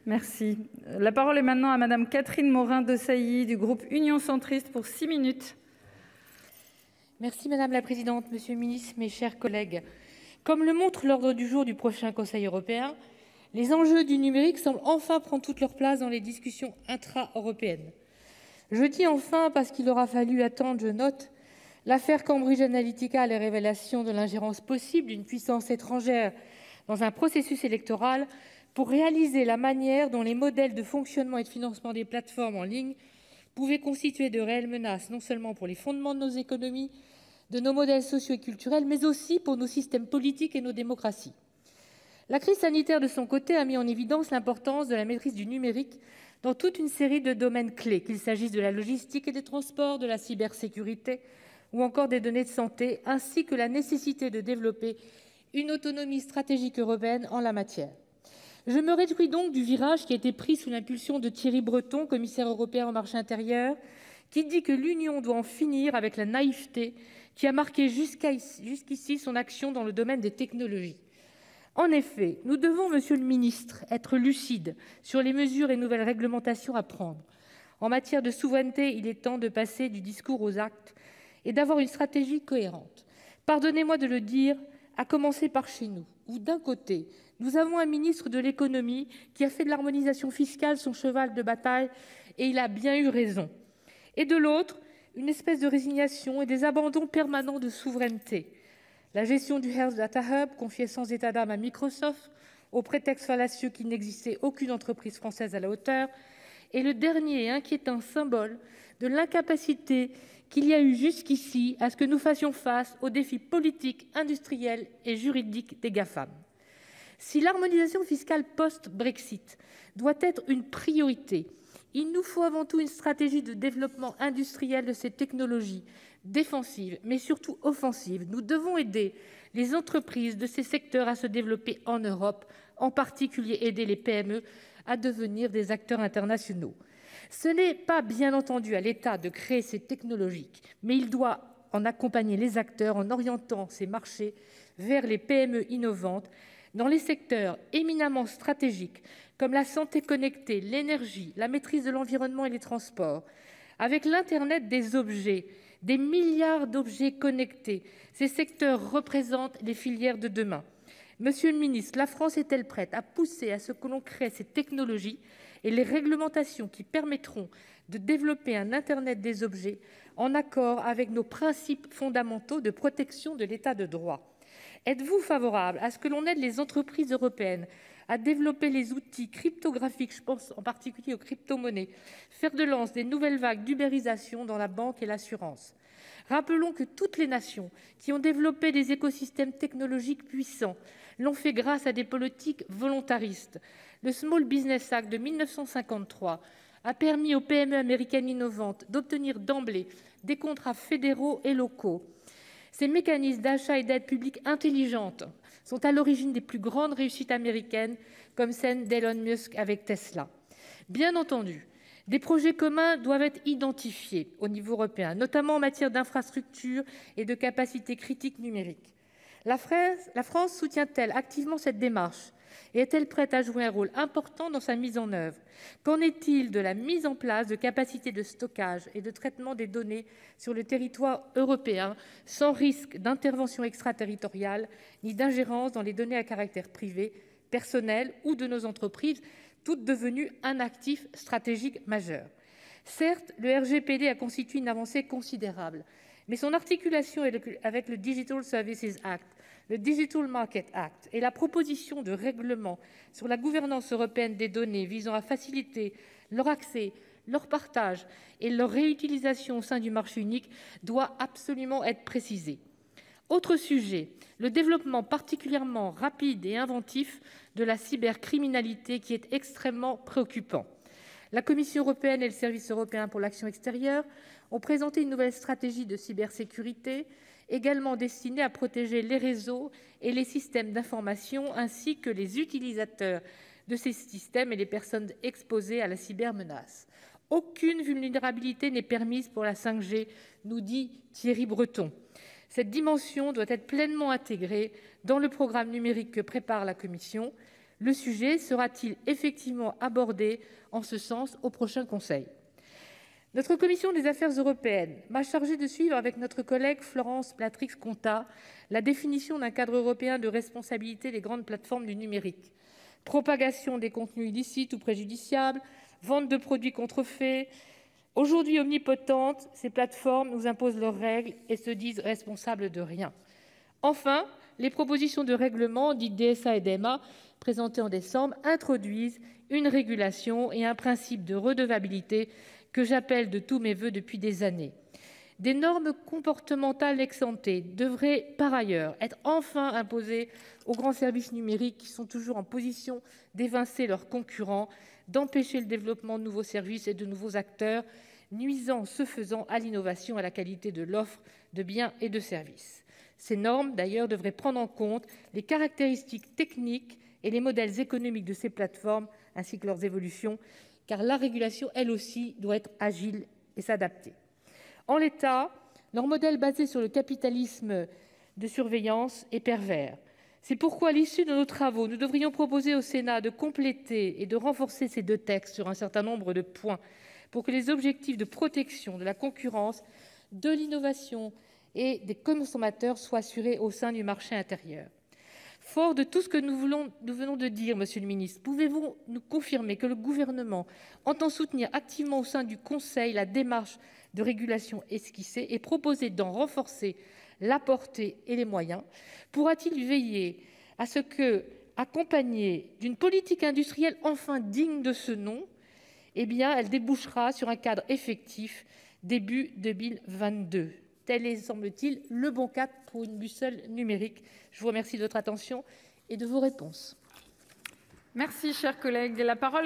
Merci. La parole est maintenant à Madame Catherine Morin-Desailly du groupe Union centriste pour 6 minutes. Merci Madame la Présidente, Monsieur le Ministre, mes chers collègues. Comme le montre l'ordre du jour du prochain Conseil européen, les enjeux du numérique semblent enfin prendre toute leur place dans les discussions intra-européennes. Je dis enfin parce qu'il aura fallu attendre, je note, l'affaire Cambridge Analytica et les révélations de l'ingérence possible d'une puissance étrangère dans un processus électoral pour réaliser la manière dont les modèles de fonctionnement et de financement des plateformes en ligne pouvaient constituer de réelles menaces, non seulement pour les fondements de nos économies, de nos modèles sociaux et culturels, mais aussi pour nos systèmes politiques et nos démocraties. La crise sanitaire, de son côté, a mis en évidence l'importance de la maîtrise du numérique dans toute une série de domaines clés, qu'il s'agisse de la logistique et des transports, de la cybersécurité ou encore des données de santé, ainsi que la nécessité de développer une autonomie stratégique européenne en la matière. Je me réjouis donc du virage qui a été pris sous l'impulsion de Thierry Breton, commissaire européen au marché intérieur, qui dit que l'Union doit en finir avec la naïveté qui a marqué jusqu'ici son action dans le domaine des technologies. En effet, nous devons, Monsieur le Ministre, être lucides sur les mesures et nouvelles réglementations à prendre. En matière de souveraineté, il est temps de passer du discours aux actes et d'avoir une stratégie cohérente. Pardonnez-moi de le dire, à commencer par chez nous, où d'un côté, nous avons un ministre de l'économie qui a fait de l'harmonisation fiscale son cheval de bataille, et il a bien eu raison. Et de l'autre, une espèce de résignation et des abandons permanents de souveraineté. La gestion du Health Data Hub, confiée sans état d'âme à Microsoft, au prétexte fallacieux qu'il n'existait aucune entreprise française à la hauteur, est le dernier et inquiétant symbole de l'incapacité qu'il y a eu jusqu'ici à ce que nous fassions face aux défis politiques, industriels et juridiques des GAFAM. Si l'harmonisation fiscale post-Brexit doit être une priorité, il nous faut avant tout une stratégie de développement industriel de ces technologies défensives, mais surtout offensives. Nous devons aider les entreprises de ces secteurs à se développer en Europe, en particulier aider les PME à devenir des acteurs internationaux. Ce n'est pas, bien entendu, à l'État de créer ces technologies, mais il doit en accompagner les acteurs en orientant ces marchés vers les PME innovantes dans les secteurs éminemment stratégiques comme la santé connectée, l'énergie, la maîtrise de l'environnement et les transports. Avec l'Internet des objets, des milliards d'objets connectés, ces secteurs représentent les filières de demain. Monsieur le ministre, la France est-elle prête à pousser à ce que l'on crée ces technologies et les réglementations qui permettront de développer un Internet des objets en accord avec nos principes fondamentaux de protection de l'état de droit? Êtes-vous favorable à ce que l'on aide les entreprises européennes à développer les outils cryptographiques, je pense en particulier aux crypto-monnaies, fer de lance des nouvelles vagues d'ubérisation dans la banque et l'assurance? Rappelons que toutes les nations qui ont développé des écosystèmes technologiques puissants l'ont fait grâce à des politiques volontaristes. Le Small Business Act de 1953 a permis aux PME américaines innovantes d'obtenir d'emblée des contrats fédéraux et locaux. Ces mécanismes d'achat et d'aide publique intelligente sont à l'origine des plus grandes réussites américaines, comme celle d'Elon Musk avec Tesla. Bien entendu, des projets communs doivent être identifiés au niveau européen, notamment en matière d'infrastructures et de capacités critiques numériques. La France soutient-elle activement cette démarche et est-elle prête à jouer un rôle important dans sa mise en œuvre? Qu'en est-il de la mise en place de capacités de stockage et de traitement des données sur le territoire européen sans risque d'intervention extraterritoriale ni d'ingérence dans les données à caractère privé, personnel ou de nos entreprises, toutes devenues un actif stratégique majeur? Certes, le RGPD a constitué une avancée considérable, mais son articulation avec le Digital Services Act, le Digital Market Act et la proposition de règlement sur la gouvernance européenne des données visant à faciliter leur accès, leur partage et leur réutilisation au sein du marché unique doit absolument être précisée. Autre sujet, le développement particulièrement rapide et inventif de la cybercriminalité qui est extrêmement préoccupant. La Commission européenne et le Service européen pour l'action extérieure ont présenté une nouvelle stratégie de cybersécurité, également destinée à protéger les réseaux et les systèmes d'information, ainsi que les utilisateurs de ces systèmes et les personnes exposées à la cybermenace. Aucune vulnérabilité n'est permise pour la 5G, nous dit Thierry Breton. Cette dimension doit être pleinement intégrée dans le programme numérique que prépare la Commission. Le sujet sera-t-il effectivement abordé en ce sens au prochain Conseil ? Notre commission des affaires européennes m'a chargée de suivre avec notre collègue Florence Blatrix-Contat la définition d'un cadre européen de responsabilité des grandes plateformes du numérique. Propagation des contenus illicites ou préjudiciables, vente de produits contrefaits. Aujourd'hui omnipotentes, ces plateformes nous imposent leurs règles et se disent responsables de rien. Enfin, les propositions de règlement, dites DSA et DMA, présentées en décembre, introduisent une régulation et un principe de redevabilité que j'appelle de tous mes voeux depuis des années. Des normes comportementales ex-ante devraient par ailleurs être enfin imposées aux grands services numériques qui sont toujours en position d'évincer leurs concurrents, d'empêcher le développement de nouveaux services et de nouveaux acteurs, nuisant ce faisant à l'innovation et à la qualité de l'offre de biens et de services. Ces normes, d'ailleurs, devraient prendre en compte les caractéristiques techniques et les modèles économiques de ces plateformes, ainsi que leurs évolutions, car la régulation, elle aussi, doit être agile et s'adapter. En l'état, leur modèle basé sur le capitalisme de surveillance est pervers. C'est pourquoi, à l'issue de nos travaux, nous devrions proposer au Sénat de compléter et de renforcer ces deux textes sur un certain nombre de points pour que les objectifs de protection de la concurrence, de l'innovation et des consommateurs soient assurés au sein du marché intérieur. Fort de tout ce que nous venons de dire, Monsieur le ministre, pouvez-vous nous confirmer que le Gouvernement entend soutenir activement au sein du Conseil la démarche de régulation esquissée et proposer d'en renforcer la portée et les moyens ? Pourra-t-il veiller à ce que, accompagnée d'une politique industrielle enfin digne de ce nom, elle débouchera sur un cadre effectif début 2022 ? Tel est, semble-t-il, le bon cap pour une boussole numérique. Je vous remercie de votre attention et de vos réponses. Merci, chers collègues. La parole est